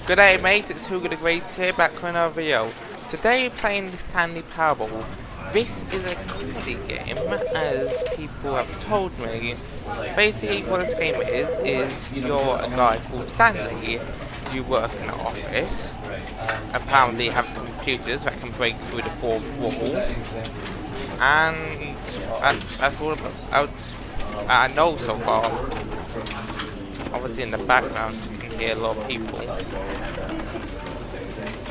G'day mates, it's Hugo the Great here, back for another video. Today we're playing the Stanley Parable. This is a comedy game, as people have told me. Basically what this game is you're a guy called Stanley. You work in an office. Apparently you have computers that can break through the fourth wall. And that's all about I know so far. Obviously in the background you can hear a lot of people.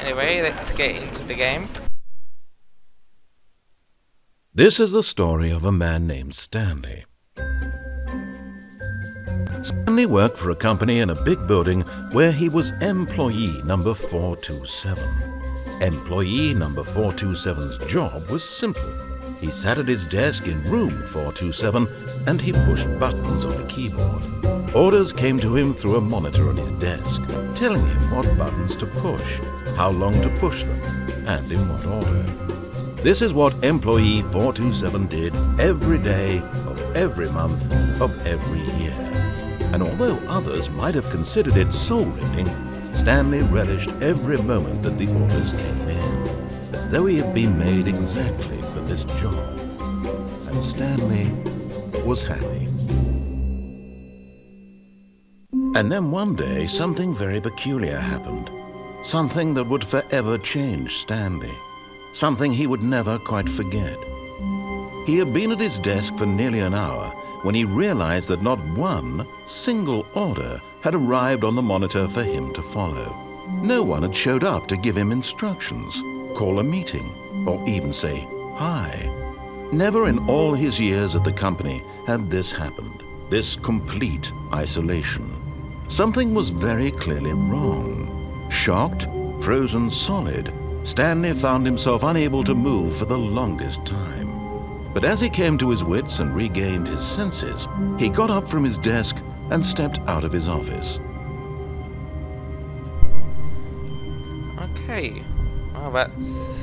Anyway, let's get into the game. This is the story of a man named Stanley. Stanley worked for a company in a big building where he was employee number 427. Employee number 427's job was simple. He sat at his desk in room 427 and he pushed buttons on a keyboard. Orders came to him through a monitor on his desk, telling him what buttons to push, how long to push them, and in what order. This is what employee 427 did every day of every month of every year. And although others might have considered it soul-rending, Stanley relished every moment that the orders came in, as though he had been made exactly for this job. And Stanley was happy. And then one day, something very peculiar happened. Something that would forever change Stanley. Something he would never quite forget. He had been at his desk for nearly an hour when he realized that not one single order had arrived on the monitor for him to follow. No one had showed up to give him instructions, call a meeting, or even say hi. Never in all his years at the company had this happened, this complete isolation. Something was very clearly wrong. Shocked, frozen solid, Stanley found himself unable to move for the longest time. But as he came to his wits and regained his senses, he got up from his desk and stepped out of his office. Okay, well that's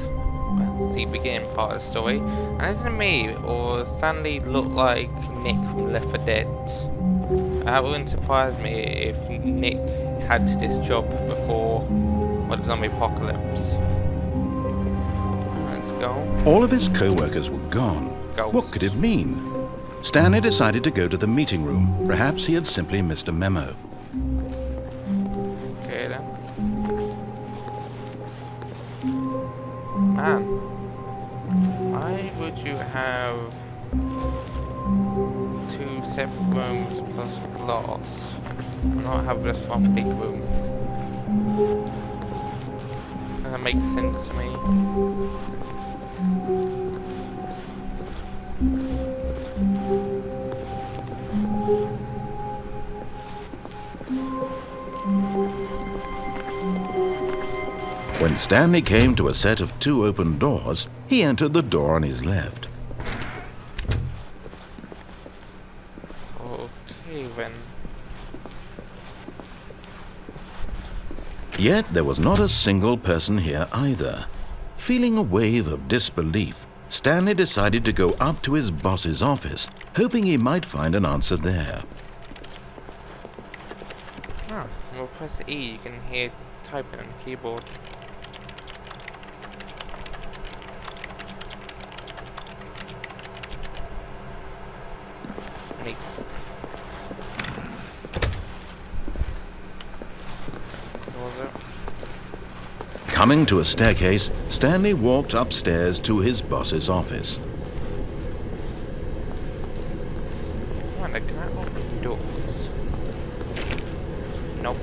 the beginning part of the story. And isn't it me, or Stanley look like Nick from Left 4 Dead? That wouldn't surprise me if Nick had this job before the zombie apocalypse. Let's go. All of his co-workers were gone. Ghosts. What could it mean? Stanley decided to go to the meeting room. Perhaps he had simply missed a memo. Okay then. Man, why would you have two separate rooms plus glass and not have just one big room? That makes sense to me. When Stanley came to a set of two open doors, he entered the door on his left. Okay then. Yet there was not a single person here either. Feeling a wave of disbelief, Stanley decided to go up to his boss's office, hoping he might find an answer there. Ah, we'll press E, you can hear typing on the keyboard. Neat. Coming to a staircase, Stanley walked upstairs to his boss's office. Wonder, can I open doors? Nope.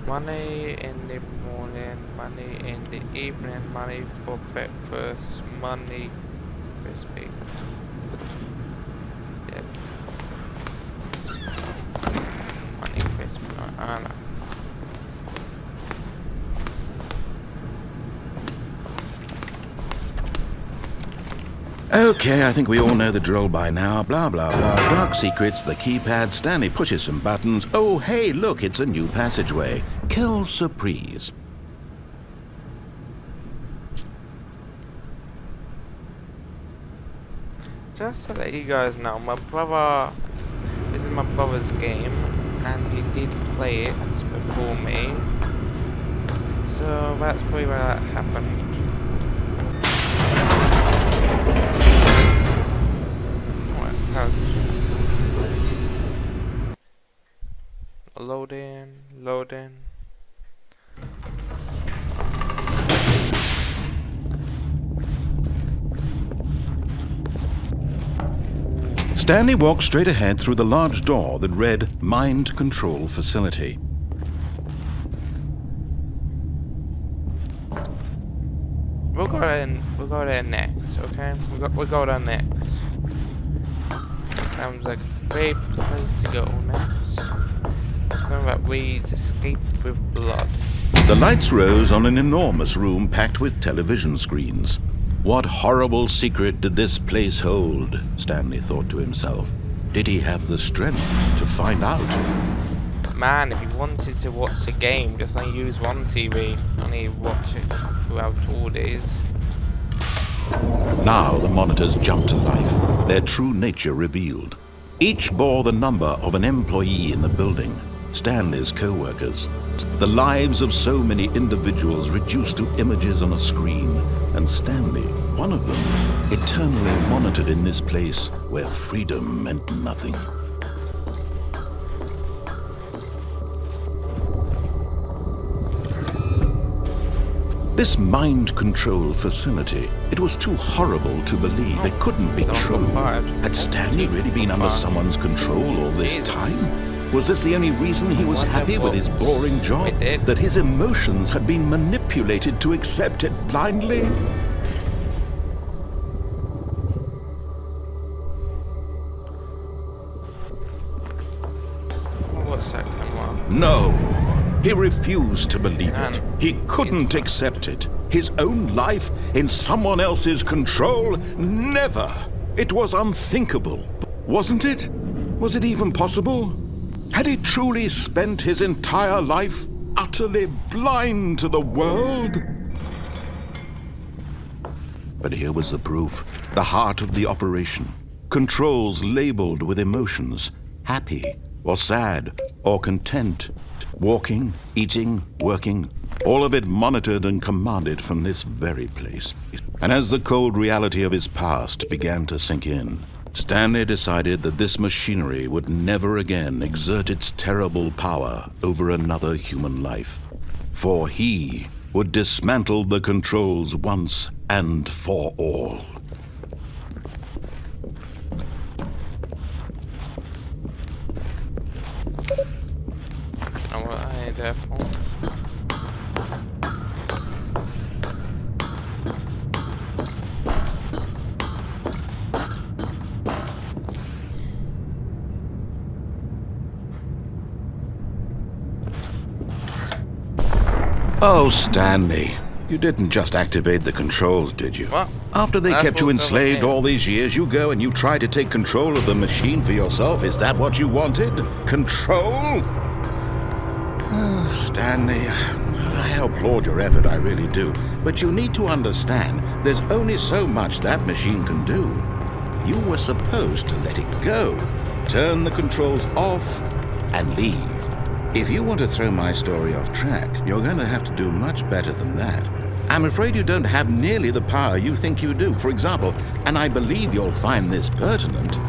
Money in the morning, money in the evening, money for breakfast, money crispy. Yep. Money crispy. No. Okay, I think we all know the drill by now. Blah, blah, blah. Dark secrets, the keypad. Stanley pushes some buttons. Oh, hey, look, it's a new passageway. Quelle surprise. Just to let you guys know, this is my brother's game, and he did play it before me. So that's probably where that happened. Loading. Stanley walked straight ahead through the large door that read Mind Control Facility. We'll go there next, okay? We'll go there next. Sounds like a great place to go next. Something that reads Escape with Blood. The lights rose on an enormous room packed with television screens. What horrible secret did this place hold? Stanley thought to himself. Did he have the strength to find out? Man, if you wanted to watch the game, just only use one TV. Only watch it throughout all days. Now the monitors jumped to life, their true nature revealed. Each bore the number of an employee in the building, Stanley's co-workers. The lives of so many individuals reduced to images on a screen, and Stanley, one of them, eternally monitored in this place where freedom meant nothing. This mind control facility, it was too horrible to believe. It couldn't be true. Had Stanley really been under someone's control all this time? Was this the only reason he was happy with his boring job? That his emotions had been manipulated to accept it blindly? What's that camera? No. He refused to believe it. He couldn't accept it. His own life in someone else's control? Never. It was unthinkable. Wasn't it? Was it even possible? Had he truly spent his entire life utterly blind to the world? But here was the proof. The heart of the operation. Controls labeled with emotions. Happy or sad or content. Walking, eating, working, all of it monitored and commanded from this very place. And as the cold reality of his past began to sink in, Stanley decided that this machinery would never again exert its terrible power over another human life. For he would dismantle the controls once and for all. Therefore. Oh, Stanley, you didn't just activate the controls, did you? What? After they kept you enslaved all these years, you go and you try to take control of the machine for yourself. Is that what you wanted? Control? Oh, Stanley, I applaud your effort, I really do. But you need to understand, there's only so much that machine can do. You were supposed to let it go, turn the controls off, and leave. If you want to throw my story off track, you're going to have to do much better than that. I'm afraid you don't have nearly the power you think you do. For example, and I believe you'll find this pertinent,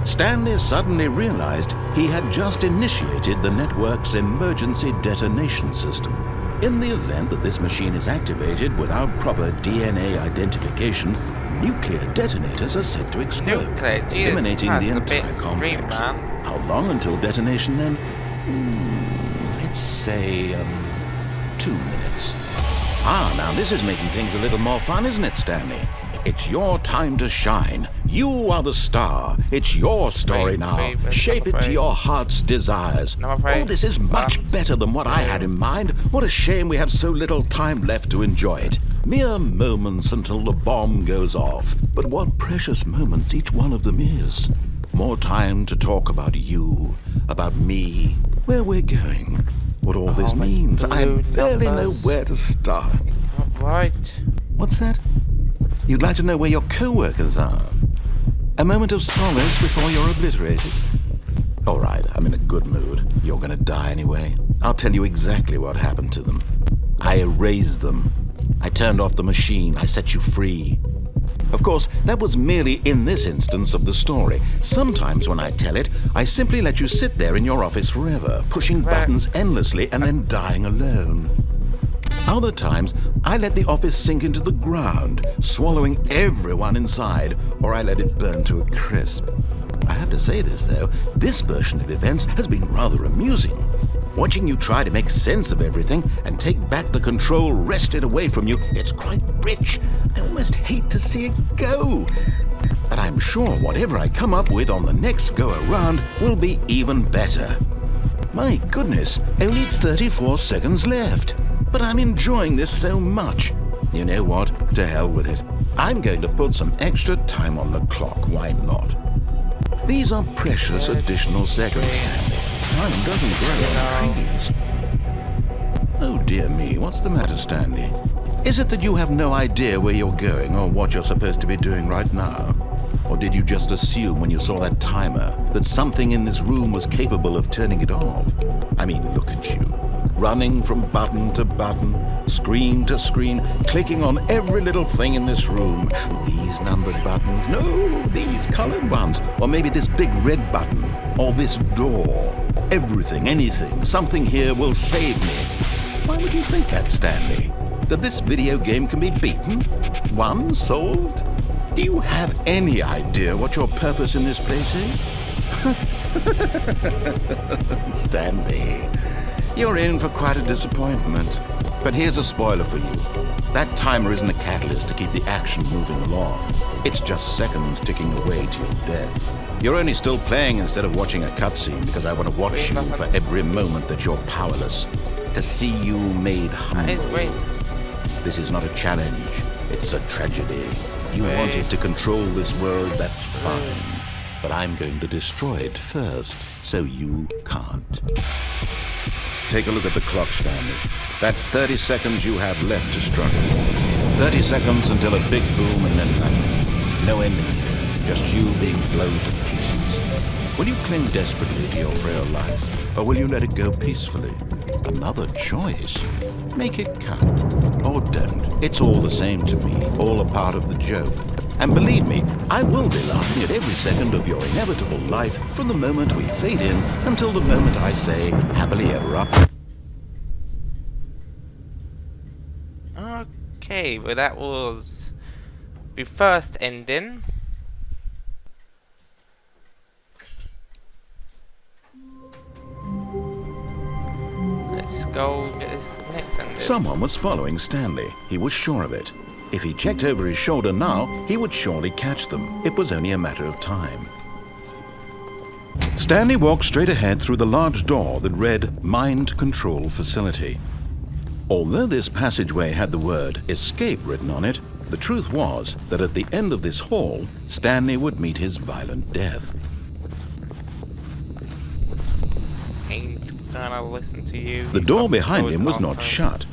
Stanley suddenly realized he had just initiated the network's emergency detonation system. In the event that this machine is activated without proper DNA identification, nuclear detonators are set to explode, eliminating the entire complex. How long until detonation then? Let's say, 2 minutes. Now this is making things a little more fun, isn't it, Stanley? It's your time to shine. You are the star. It's your story now. Shape it to your heart's desires. Oh, this is much better than what I had in mind. What a shame we have so little time left to enjoy it. Mere moments until the bomb goes off. But what precious moments each one of them is. More time to talk about you, about me, where we're going, what all this means. I barely know where to start. Right. What's that? You'd like to know where your co-workers are? A moment of solace before you're obliterated? All right, I'm in a good mood. You're gonna die anyway. I'll tell you exactly what happened to them. I erased them. I turned off the machine. I set you free. Of course, that was merely in this instance of the story. Sometimes when I tell it, I simply let you sit there in your office forever, pushing buttons endlessly and then dying alone. Other times, I let the office sink into the ground, swallowing everyone inside, or I let it burn to a crisp. I have to say this, though, this version of events has been rather amusing. Watching you try to make sense of everything and take back the control wrested away from you, it's quite rich. I almost hate to see it go. But I'm sure whatever I come up with on the next go-around will be even better. My goodness, only 34 seconds left. But I'm enjoying this so much. You know what? To hell with it. I'm going to put some extra time on the clock. Why not? These are precious additional seconds, Stanley. Time doesn't grow on trees. Oh dear me, what's the matter, Stanley? Is it that you have no idea where you're going or what you're supposed to be doing right now? Or did you just assume when you saw that timer that something in this room was capable of turning it off? I mean, look at you. Running from button to button, screen to screen, clicking on every little thing in this room. These numbered buttons, no, these colored ones, or maybe this big red button, or this door. Everything, anything, something here will save me. Why would you think that, Stanley? That this video game can be beaten? Won? Solved? Do you have any idea what your purpose in this place is? Stanley, you're in for quite a disappointment. But here's a spoiler for you. That timer isn't a catalyst to keep the action moving along. It's just seconds ticking away to your death. You're only still playing instead of watching a cutscene because I want to watch you for every moment that you're powerless. To see you made humble. This is not a challenge. It's a tragedy. You wanted to control this world, that's fine. But I'm going to destroy it first, so you can't. Take a look at the clock, Stanley. That's 30 seconds you have left to struggle. 30 seconds until a big boom and then nothing. No ending here, just you being blown to pieces. Will you cling desperately to your frail life, or will you let it go peacefully? Another choice. Make it count, or don't. It's all the same to me, all a part of the joke. And believe me, I will be laughing at every second of your inevitable life from the moment we fade in until the moment I say, happily ever up. Okay, well that was the first ending. Let's go get this next ending. Someone was following Stanley. He was sure of it. If he checked over his shoulder now, he would surely catch them. It was only a matter of time. Stanley walked straight ahead through the large door that read Mind Control Facility. Although this passageway had the word Escape written on it, the truth was that at the end of this hall, Stanley would meet his violent death. Ain't gonna listen to you. The door behind him was not shut.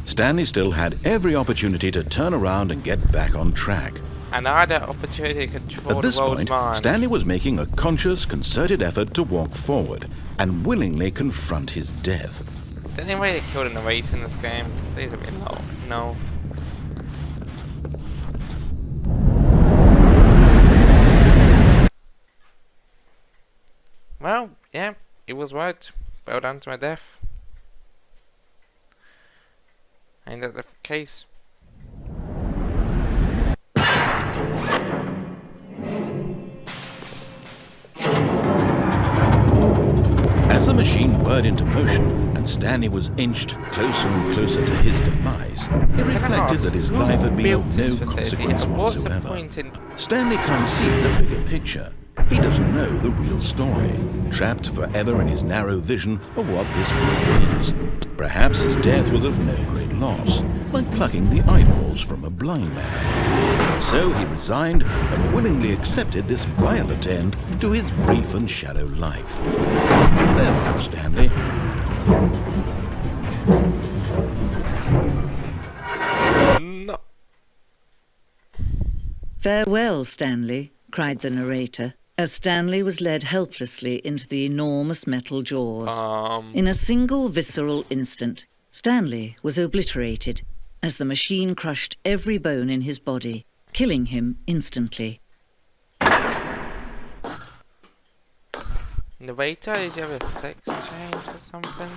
Stanley still had every opportunity to turn around and get back on track. And I had an opportunity to control At this the world's point, mind. Stanley was making a conscious, concerted effort to walk forward and willingly confront his death. Is there any way to kill the narrator in this game? Please let me know. No. Well, yeah, it was right. Fell down to my death. Ain't that the case? As the machine whirred into motion and Stanley was inched closer and closer to his demise, he reflected that his life had been of no consequence whatsoever. Stanley can't see the bigger picture. He doesn't know the real story, trapped forever in his narrow vision of what this world is. Perhaps his death was of no great loss, like plucking the eyeballs from a blind man. So he resigned and willingly accepted this violent end to his brief and shallow life. Farewell, Stanley. No. "Farewell, Stanley," cried the narrator, as Stanley was led helplessly into the enormous metal jaws. In a single visceral instant, Stanley was obliterated as the machine crushed every bone in his body, killing him instantly. Narrator, did you have a sex change or something?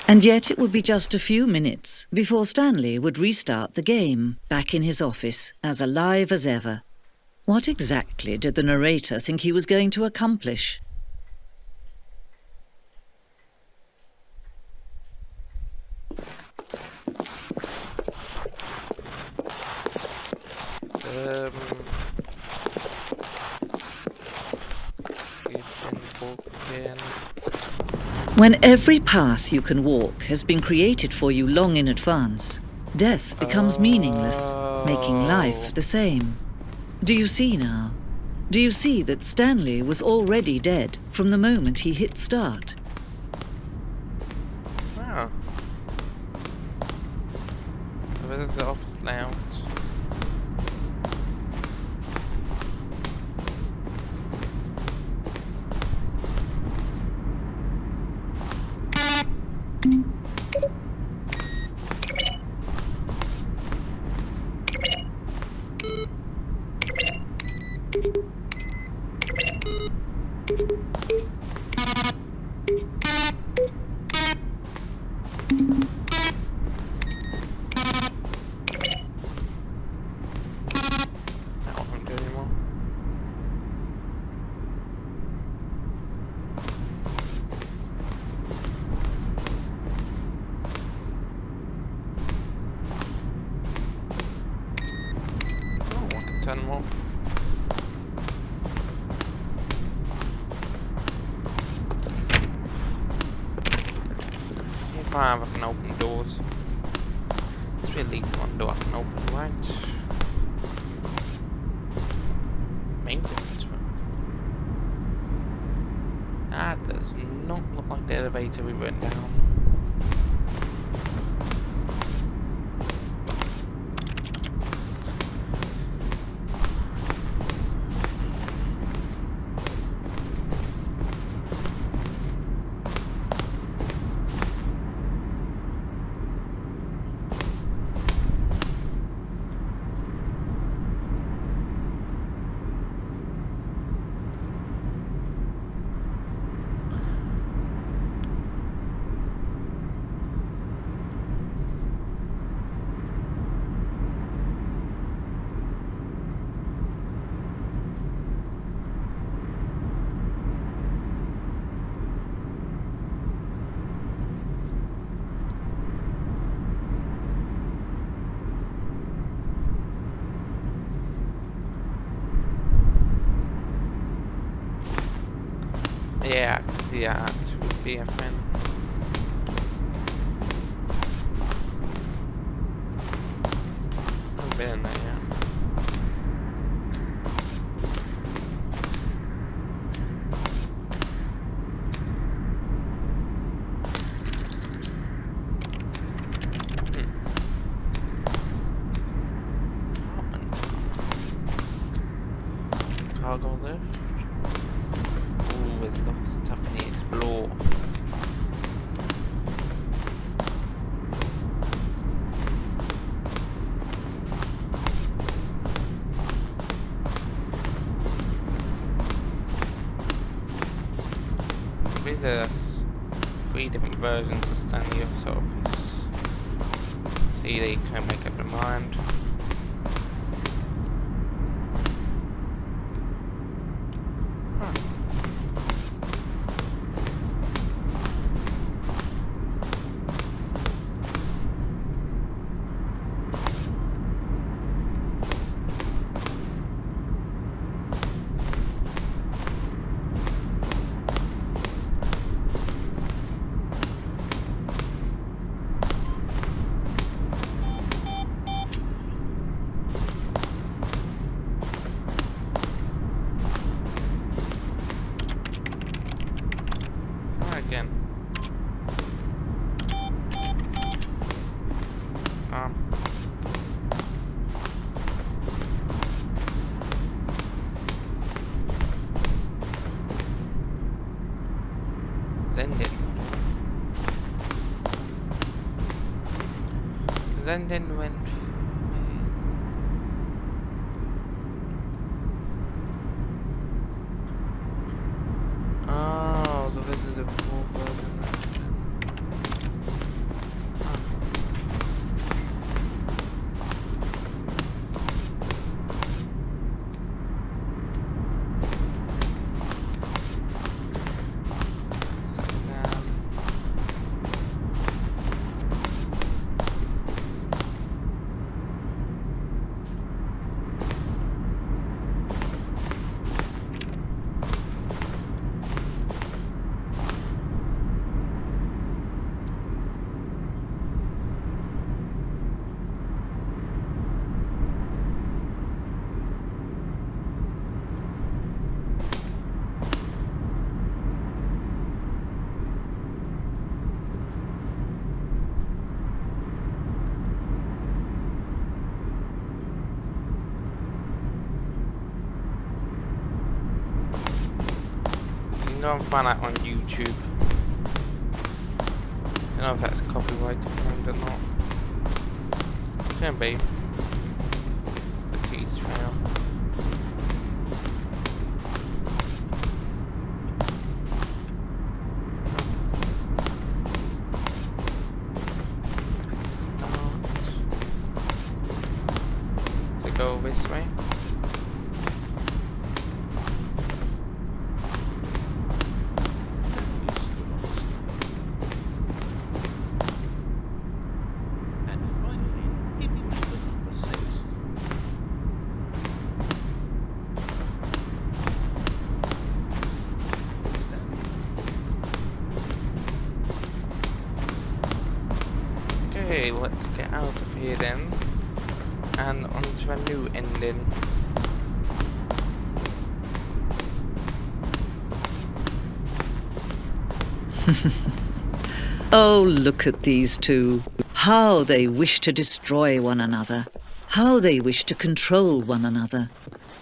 And yet it would be just a few minutes before Stanley would restart the game, back in his office, as alive as ever. What exactly did the narrator think he was going to accomplish? When every path you can walk has been created for you long in advance, death becomes meaningless, making life the same. Do you see now? Do you see that Stanley was already dead from the moment he hit start? Wow. So this is the office lounge. Turn them off. If I can open doors, there's at least one door I can open, right? Maintenance room. That does not look like the elevator we went down. Yeah, I can see that would be a friend. I've been in there, yeah. Cargo lift. Ooh, it's got stuff in it. Explore. There's 3 different versions of Stanley Office. See, they can make up their mind. again. Then went. Oh, so this is a full version. Go and find out on YouTube. I don't know if that's copyrighted or not. Can be. The tease trail. Start to go this way. Okay, let's get out of here then, and onto a new ending. Oh, look at these two. How they wish to destroy one another. How they wish to control one another.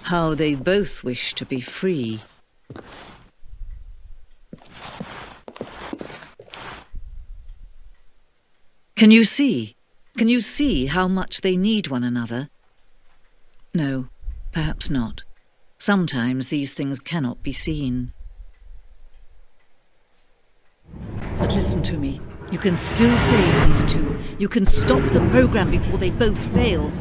How they both wish to be free. Can you see? Can you see how much they need one another? No, perhaps not. Sometimes these things cannot be seen. But listen to me. You can still save these two. You can stop the program before they both fail.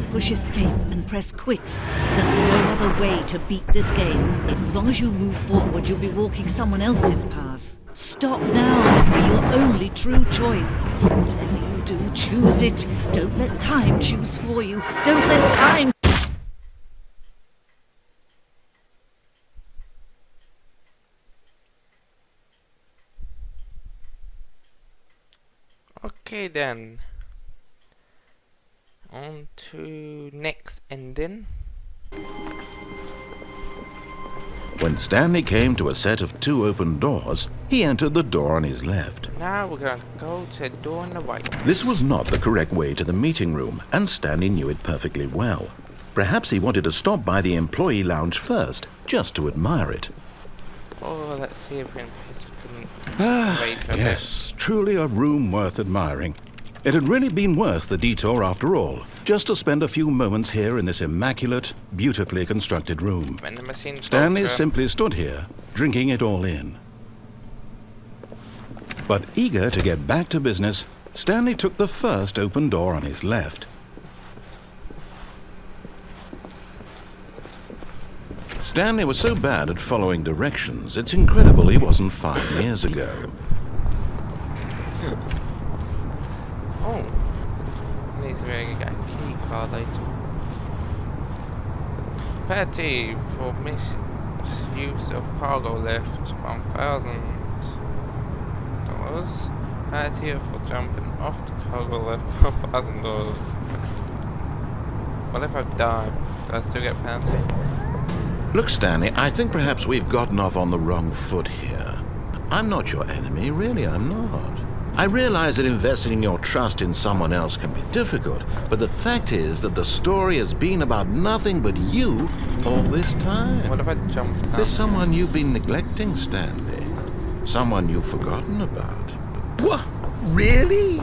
Push escape and press quit. There's no other way to beat this game. As long as you move forward, you'll be walking someone else's path. Stop now. It'll be your only true choice. Whatever you do, choose it. Don't let time choose for you. Don't let time... Okay then. On to next ending. When Stanley came to a set of 2 open doors, he entered the door on his left. Now we're going to go to the door on the right. This was not the correct way to the meeting room, and Stanley knew it perfectly well. Perhaps he wanted to stop by the employee lounge first, just to admire it. Oh, let's see if we can piss it. Yes, truly a room worth admiring. It had really been worth the detour after all, just to spend a few moments here in this immaculate, beautifully constructed room. Stanley simply stood here, drinking it all in. But eager to get back to business, Stanley took the first open door on his left. Stanley was so bad at following directions, it's incredible he wasn't 5 years ago. Oh, needs to get a key card later. Penalty for misuse of cargo lift, $1,000. Penalty for jumping off the cargo lift, $1,000. What if I die? Do I still get penalty? Look, Stanley, I think perhaps we've gotten off on the wrong foot here. I'm not your enemy, really, I'm not. I realize that investing your trust in someone else can be difficult, but the fact is that the story has been about nothing but you all this time. What if I jumped down? There's someone you've been neglecting, Stanley. Someone you've forgotten about. What? Really?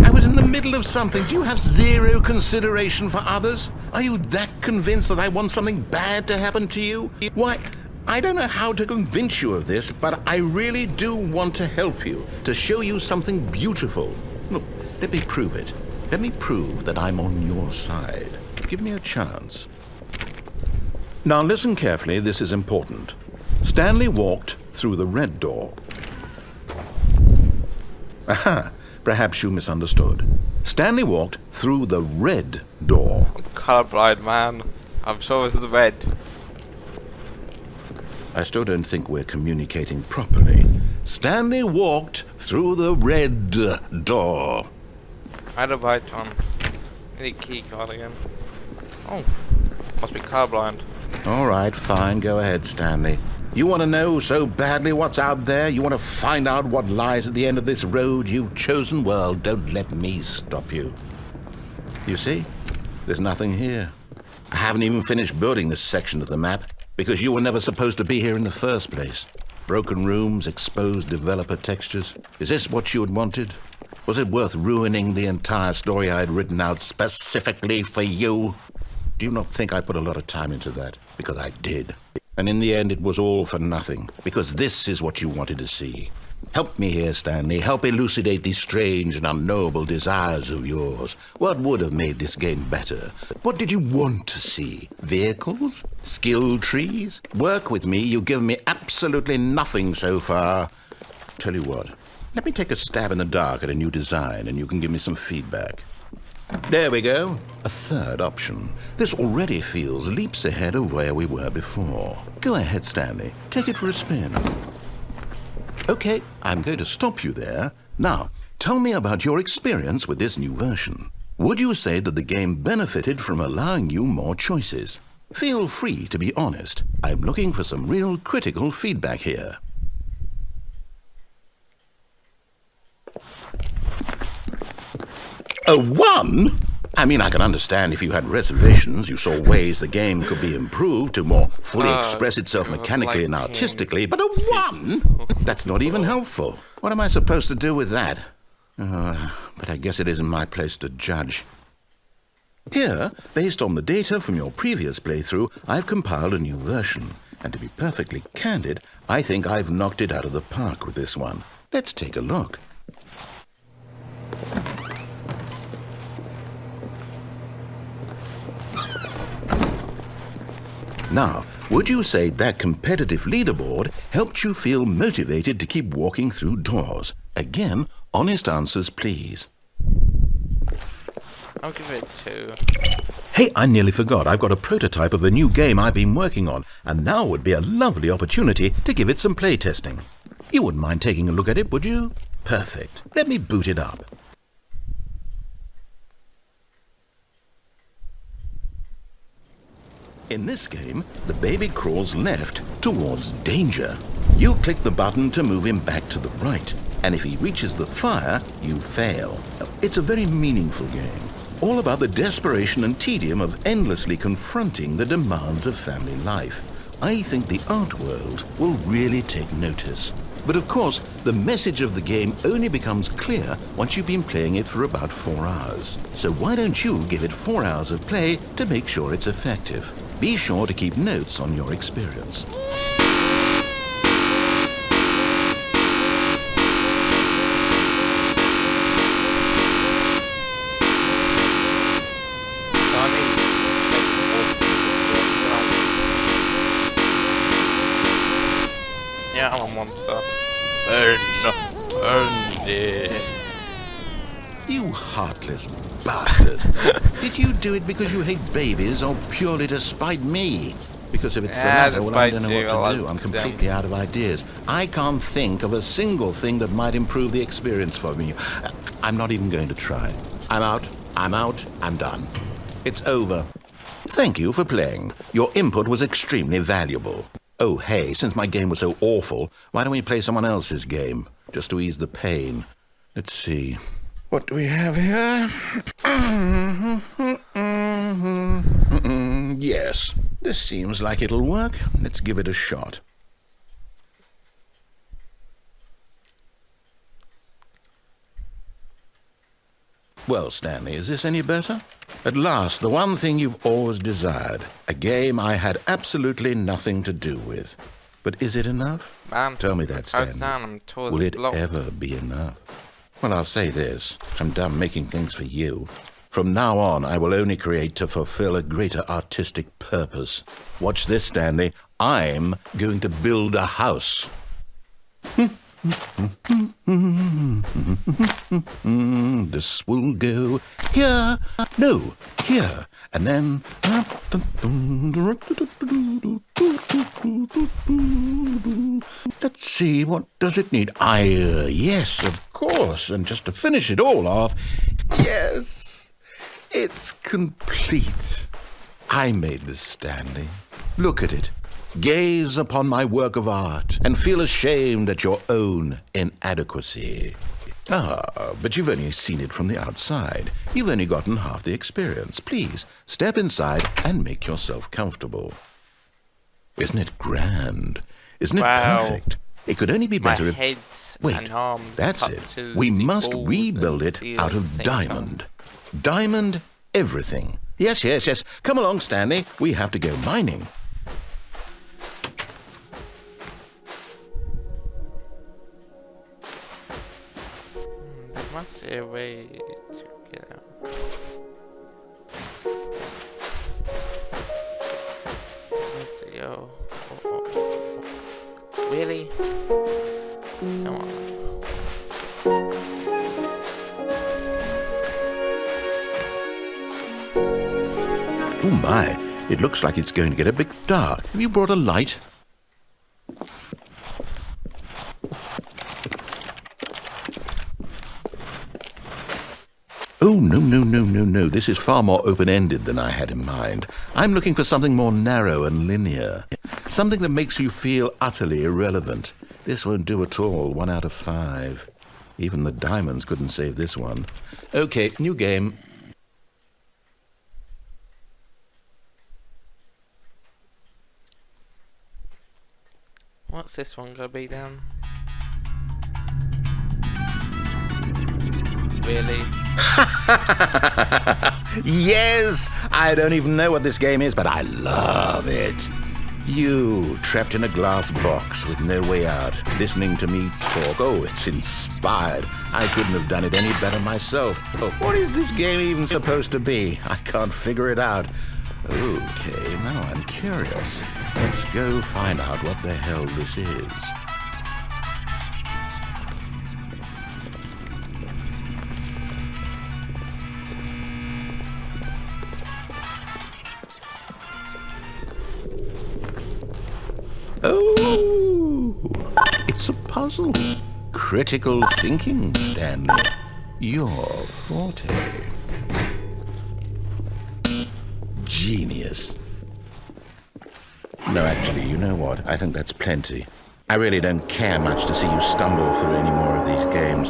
I was in the middle of something. Do you have zero consideration for others? Are you that convinced that I want something bad to happen to you? Why, I don't know how to convince you of this, but I really do want to help you, to show you something beautiful. Look, let me prove it. Let me prove that I'm on your side. Give me a chance. Now listen carefully, this is important. Stanley walked through the red door. Aha, perhaps you misunderstood. Stanley walked through the red door. I'm colorblind, man. I'm sure it's the red. I still don't think we're communicating properly. Stanley walked through the red door. I had a right on. I need key card again. Oh, must be colorblind. All right, fine. Go ahead, Stanley. You want to know so badly what's out there? You want to find out what lies at the end of this road you've chosen? Well, don't let me stop you. You see? There's nothing here. I haven't even finished building this section of the map because you were never supposed to be here in the first place. Broken rooms, exposed developer textures. Is this what you had wanted? Was it worth ruining the entire story I had written out specifically for you? Do you not think I put a lot of time into that? Because I did. And in the end, it was all for nothing. Because this is what you wanted to see. Help me here, Stanley. Help elucidate these strange and unknowable desires of yours. What would have made this game better? What did you want to see? Vehicles? Skill trees? Work with me. You've given me absolutely nothing so far. Tell you what. Let me take a stab in the dark at a new design, and you can give me some feedback. There we go. A third option. This already feels leaps ahead of where we were before. Go ahead, Stanley. Take it for a spin. Okay, I'm going to stop you there. Now, tell me about your experience with this new version. Would you say that the game benefited from allowing you more choices? Feel free to be honest. I'm looking for some real critical feedback here. A 1? I mean, I can understand if you had reservations, you saw ways the game could be improved to more fully express itself mechanically and artistically, but a 1? That's not even helpful. What am I supposed to do with that? But I guess it isn't my place to judge. Here, based on the data from your previous playthrough, I've compiled a new version. And to be perfectly candid, I think I've knocked it out of the park with this one. Let's take a look. Now, would you say that competitive leaderboard helped you feel motivated to keep walking through doors? Again, honest answers, please. I'll give it 2. Hey, I nearly forgot. I've got a prototype of a new game I've been working on, and now would be a lovely opportunity to give it some playtesting. You wouldn't mind taking a look at it, would you? Perfect. Let me boot it up. In this game, the baby crawls left towards danger. You click the button to move him back to the right, and if he reaches the fire, you fail. It's a very meaningful game, all about the desperation and tedium of endlessly confronting the demands of family life. I think the art world will really take notice. But of course, the message of the game only becomes clear once you've been playing it for about 4 hours. So why don't you give it 4 hours of play to make sure it's effective? Be sure to keep notes on your experience. Yeah, I'm a monster. Burn it. You heartless bastard. Did you do it because you hate babies or purely to spite me? Because if it's the latter, well, I don't know what to do. I'm completely out of ideas. I can't think of a single thing that might improve the experience for me. I'm not even going to try. I'm out, I'm done. It's over. Thank you for playing. Your input was extremely valuable. Oh, hey, since my game was so awful, why don't we play someone else's game, just to ease the pain? Let's see. What do we have here? Yes, this seems like it'll work. Let's give it a shot. Well, Stanley, is this any better? At last, the one thing you've always desired. A game I had absolutely nothing to do with. But is it enough? Tell me that, Stanley. Will it ever be enough? Well, I'll say this. I'm done making things for you. From now on, I will only create to fulfill a greater artistic purpose. Watch this, Stanley. I'm going to build a house. This will go here, no, here, and then... Let's see, what does it need? Yes, of course, and just to finish it all off, yes, it's complete. I made this, Stanley. Look at it. Gaze upon my work of art and feel ashamed at your own inadequacy. Ah, but you've only seen it from the outside. You've only gotten half the experience. Please, step inside and make yourself comfortable. Isn't it grand? Isn't it perfect? It could only be better if... Wait, that's it. We must rebuild it out of diamond. Diamond everything. Yes. Come along, Stanley. We have to go mining. Must be a way to get out. Let's go. Oh. Really? Come on. Oh my, it looks like it's going to get a bit dark. Have you brought a light? Oh, no. This is far more open-ended than I had in mind. I'm looking for something more narrow and linear. Something that makes you feel utterly irrelevant. This won't do at all. 1 out of 5. Even the diamonds couldn't save this one. Okay, new game. What's this one gonna be then? Really? Yes! I don't even know what this game is, but I love it. You, trapped in a glass box with no way out, listening to me talk. Oh, it's inspired. I couldn't have done it any better myself. Oh, what is this game even supposed to be? I can't figure it out. Okay, now I'm curious. Let's go find out what the hell this is. Oh, it's a puzzle. Critical thinking, Stanley. Your forte. Genius. No, actually, you know what? I think that's plenty. I really don't care much to see you stumble through any more of these games.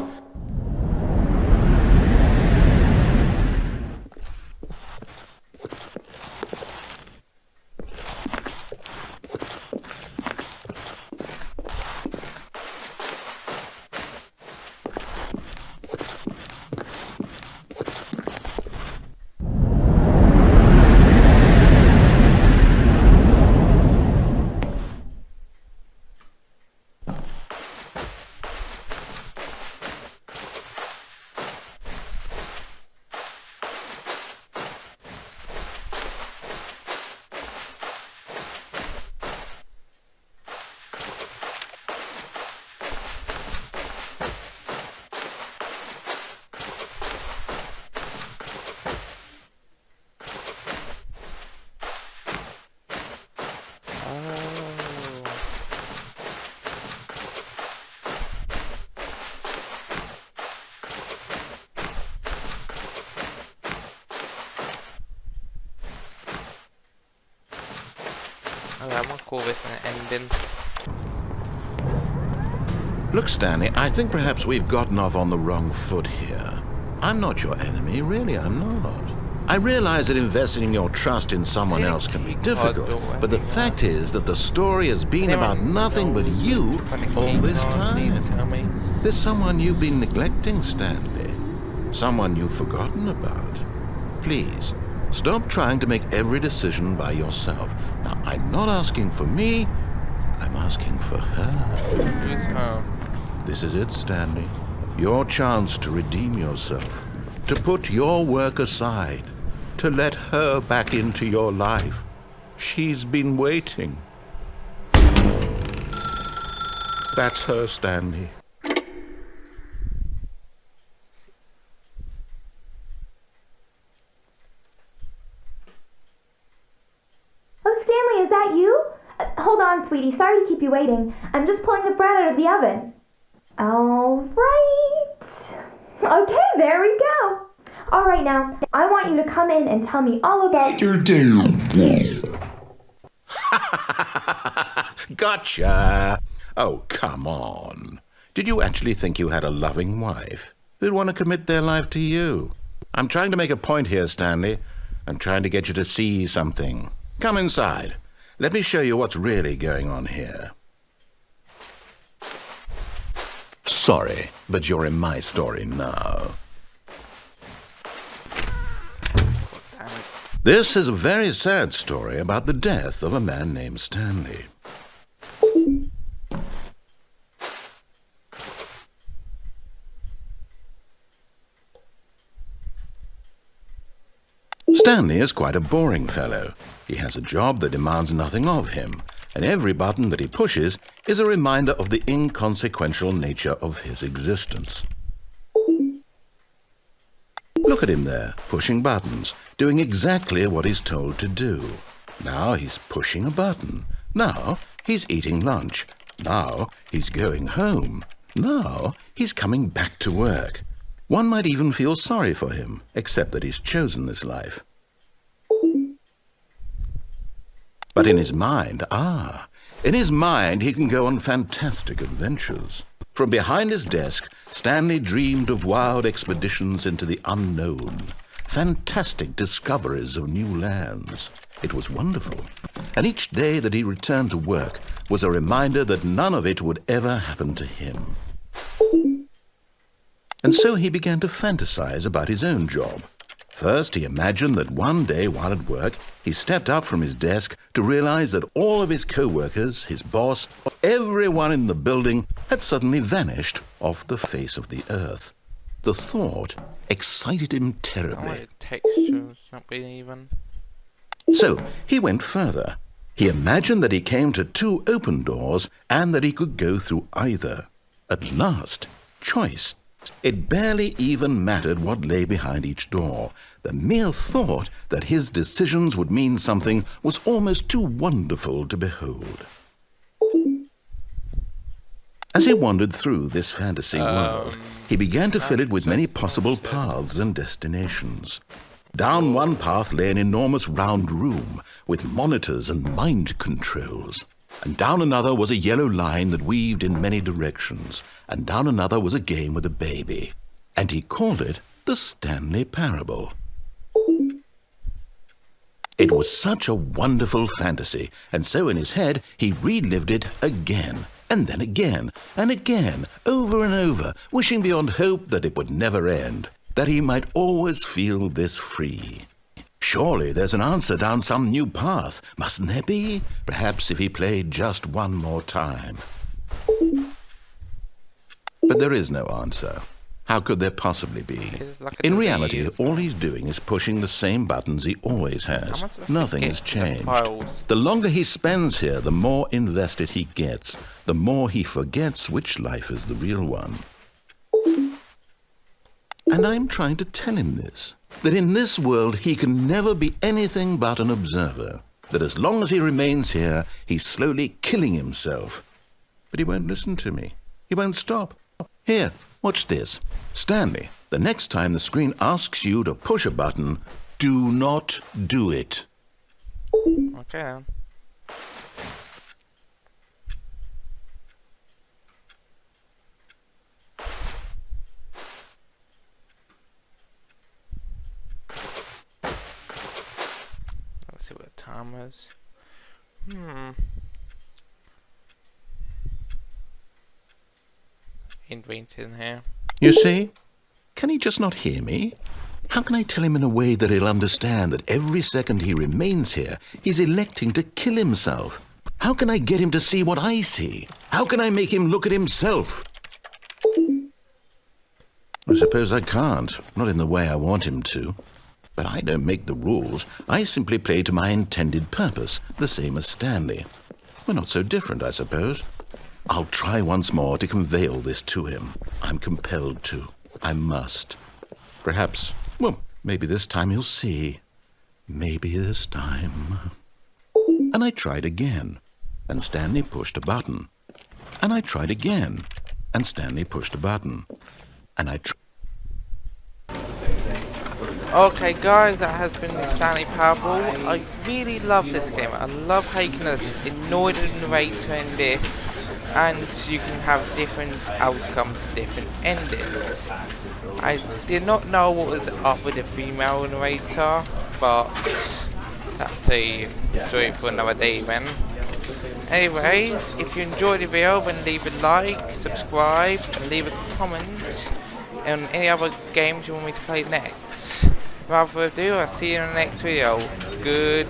I'm gonna call this an ending. Look, Stanley, I think perhaps we've gotten off on the wrong foot here. I'm not your enemy, really, I'm not. I realize that investing your trust in someone else can be difficult, but the fact is that the story has been about nothing but you all this time. There's someone you've been neglecting, Stanley. Someone you've forgotten about. Please, stop trying to make every decision by yourself. Now, I'm not asking for me, I'm asking for her. Who's her? This is it, Stanley. Your chance to redeem yourself, to put your work aside, to let her back into your life. She's been waiting. That's her, Stanley. Oh, Stanley, is that you? Hold on, sweetie. Sorry to keep you waiting. I'm just pulling the bread out of the oven. All right. Okay, there we go. All right, now, I want you to come in and tell me all about your day. Gotcha! Oh, come on. Did you actually think you had a loving wife who'd want to commit their life to you? I'm trying to make a point here, Stanley. I'm trying to get you to see something. Come inside. Let me show you what's really going on here. Sorry, but you're in my story now. This is a very sad story about the death of a man named Stanley. Stanley is quite a boring fellow. He has a job that demands nothing of him, and every button that he pushes is a reminder of the inconsequential nature of his existence. Look at him there, pushing buttons, doing exactly what he's told to do. Now he's pushing a button. Now he's eating lunch. Now he's going home. Now he's coming back to work. One might even feel sorry for him, except that he's chosen this life. But in his mind, he can go on fantastic adventures. From behind his desk, Stanley dreamed of wild expeditions into the unknown, fantastic discoveries of new lands. It was wonderful, and each day that he returned to work was a reminder that none of it would ever happen to him. And so he began to fantasize about his own job. First, he imagined that one day while at work, he stepped up from his desk to realize that all of his co-workers, his boss, everyone in the building had suddenly vanished off the face of the earth. The thought excited him terribly. Textures, not being even. So he went further. He imagined that he came to two open doors and that he could go through either. At last, choice. It barely even mattered what lay behind each door. The mere thought that his decisions would mean something was almost too wonderful to behold. As he wandered through this fantasy world, he began to fill it with many possible paths and destinations. Down one path lay an enormous round room with monitors and mind controls. And down another was a yellow line that weaved in many directions. And down another was a game with a baby. And he called it the Stanley Parable. It was such a wonderful fantasy, and so in his head he relived it again, and then again, and again, over and over, wishing beyond hope that it would never end, that he might always feel this free. Surely there's an answer down some new path, mustn't there be? Perhaps if he played just one more time. But there is no answer. How could there possibly be? In reality, all he's doing is pushing the same buttons he always has. Nothing has changed. The longer he spends here, the more invested he gets, the more he forgets which life is the real one. And I'm trying to tell him this, that in this world he can never be anything but an observer, that as long as he remains here, he's slowly killing himself. But he won't listen to me. He won't stop. Here, watch this. Stanley, the next time the screen asks you to push a button, do not do it. Okay then. hammers. Inventing here. You see? Can he just not hear me? How can I tell him in a way that he'll understand that every second he remains here, he's electing to kill himself? How can I get him to see what I see? How can I make him look at himself? I suppose I can't, not in the way I want him to. But I don't make the rules. I simply play to my intended purpose, the same as Stanley. We're not so different, I suppose. I'll try once more to convey all this to him. I'm compelled to. I must. Perhaps, well, maybe this time he'll see. Maybe this time. And I tried again, and Stanley pushed a button. And I tried again, and Stanley pushed a button. And I Okay guys, that has been the Stanley Parable. I really love this game. I love how you can ignore the narrator in this, and you can have different outcomes, different endings. I did not know what was up with the female narrator, but that's a story for another day then. Anyways, if you enjoyed the video, then leave a like, subscribe, and leave a comment on any other games you want me to play next. Without further ado, I'll see you in the next video. Goodbye!